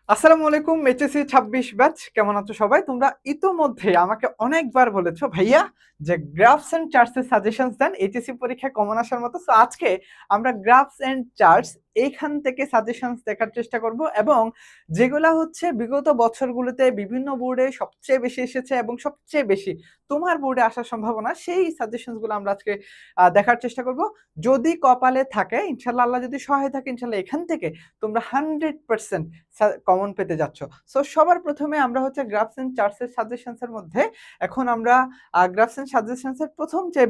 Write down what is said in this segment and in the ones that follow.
আসসালামু আলাইকুম HSC 26 batch কেমন আছো সবাই? তোমরা ইতোমধ্যে আমাকে অনেকবার বলেছো ভাইয়া যে গ্রাফস এন্ড চার্টস এর সাজেশনস দেন এইচএসসি পরীক্ষায় কমন আসার মতো। সো আজকে আমরা গ্রাফস এন্ড চার্টস এইখান থেকে সাজেশনস দেখার চেষ্টা করব এবং যেগুলা হচ্ছে বিগত বছরগুলোতে বিভিন্ন বোর্ডে সবচেয়ে বেশি এসেছে এবং সবচেয়ে বেশি তোমার বোর্ডে আসার সম্ভাবনা সেই সাজেশনস গুলো আমরা আজকে দেখার চেষ্টা করব। যদি কপালে থাকে ইনশাআল্লাহ, আল্লাহ যদি সহায় থাকে ইনশাআল্লাহ এখান থেকে তোমরা 100% কমন পেতে যাচ্ছ। সো সবার প্রথমে আমরা হচ্ছে গ্রাফস এন্ড চার্টস এর সাজেশনস এর মধ্যে এখন আমরা গ্রাফস এন্ড সাজেশনস এর প্রথম যে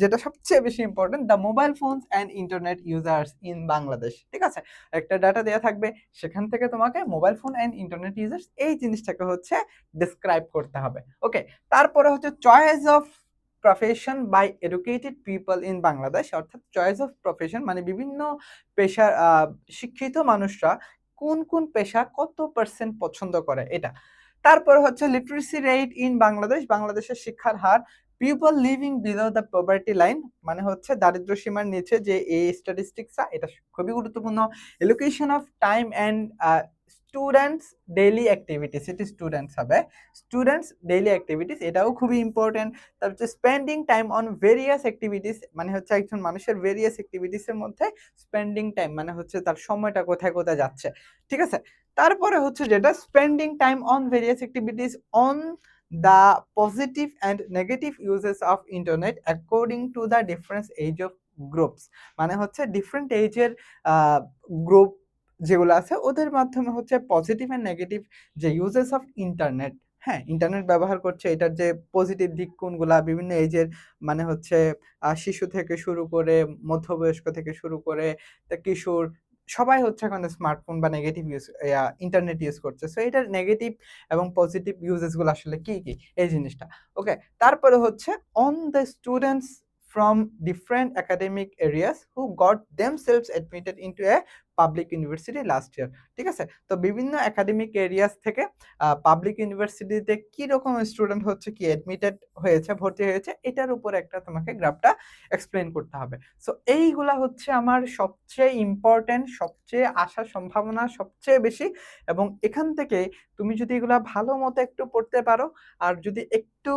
যেটা সবচেয়ে বেশি important, the mobile phones and internet users in Bangladesh. ঠিক আছে, একটা ডাটা দেওয়া থাকবে, সেখান থেকে তোমাকে mobile phone and internet users এই জিনিসটাকে হচ্ছে ডিসক্রাইব করতে হবে। ওকে, তারপরে হচ্ছে choice of profession by educated people in Bangladesh, অর্থাৎ চয়েস অফ প্রফেশন মানে বিভিন্ন পেশার শিক্ষিত মানুষরা কোন কোন পেশা কত পার্সেন্ট পছন্দ করে এটা। তারপর হচ্ছে লিটারেসি রেট ইন বাংলাদেশ, বাংলাদেশের শিক্ষার হার, people living below the poverty line মানে হচ্ছে দারিদ্র সীমার নিচে যে এই স্ট্যাটিস্টিক্সটা, এটা খুবই গুরুত্বপূর্ণ। Allocation of time and students daily activities, এটি স্টুডেন্টস হবে, স্টুডেন্টস ডেইলি অ্যাক্টিভিটিস এটাও খুবই ইম্পর্টেন্ট। তারপর হচ্ছে spending time on various activities মানে হচ্ছে একজন মানুষের ভেরিয়াস অ্যাক্টিভিটিসের মধ্যে স্পেন্ডিং টাইম মানে হচ্ছে তার সময়টা কোথায় কোথায় যাচ্ছে। ঠিক আছে, তারপরে হচ্ছে যেটা spending time on various activities on the positive and negative uses of internet according to the difference age of groups মানে হচ্ছে ডিফারেন্ট এজের গ্রুপ যেগুলো আছে ওদের মাধ্যমে হচ্ছে পজিটিভ অ্যান্ড নেগেটিভ যে ইউজেস অফ ইন্টারনেট, হ্যাঁ ইন্টারনেট ব্যবহার করছে এটার যে পজিটিভ দিক কোনগুলা বিভিন্ন এজের মানে হচ্ছে শিশু থেকে শুরু করে মধ্যবয়স্ক থেকে শুরু করে তা কিশোর সবাই হচ্ছে এখন স্মার্টফোন বা নেগেটিভ ইউজ ইন্টারনেট ইউজ করছে। সো এটার নেগেটিভ এবং পজিটিভ ইউজেস গুলো আসলে কি কি এই জিনিসটা। ওকে, তারপরে হচ্ছে on the students from different academic areas who got themselves admitted into a public university last year. ঠিক আছে, তো বিভিন্ন একাডেমিক এরিয়াস থেকে পাবলিক ইউনিভার্সিটিতে কি রকম স্টুডেন্ট হচ্ছে কি অ্যাডমিটেড হয়েছে, ভর্তি হয়েছে, এটার উপর একটা তোমাকে গ্রাফটা এক্সপ্লেন করতে হবে। সো এইগুলা হচ্ছে আমার সবচেয়ে ইম্পর্টেন্ট, সবচেয়ে আসার সম্ভাবনা সবচেয়ে বেশি এবং এখান থেকে তুমি যদি এগুলা ভালো মতো একটু পড়তে পারো আর যদি একটু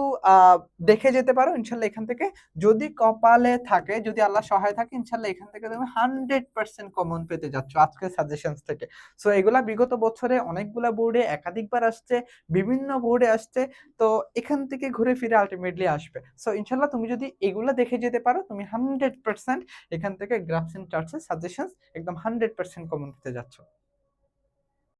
দেখে যেতে পারো ইনশাল্লাহ এখান থেকে যদি কপালে থাকে, যদি আল্লাহ সহায় থাকে ইনশাল্লাহ এখান থেকে তুমি 100% কমন পেতে যাচ্ছ আজকের সাজেশনস থেকে। সো এগুলা বিগত বছরে অনেকগুলা বোর্ডে একাধিকবার আসছে, বিভিন্ন বোর্ডে আসছে, তো এখান থেকে ঘুরে ফিরে আলটিমেটলি আসবে। সো ইনশাল্লাহ তুমি যদি এগুলা দেখে যেতে পারো তুমি 100% এখান থেকে গ্রাফস এন্ড চার্টস এর সাজেশনস একদম 100% কমন পেতে যাচ্ছ।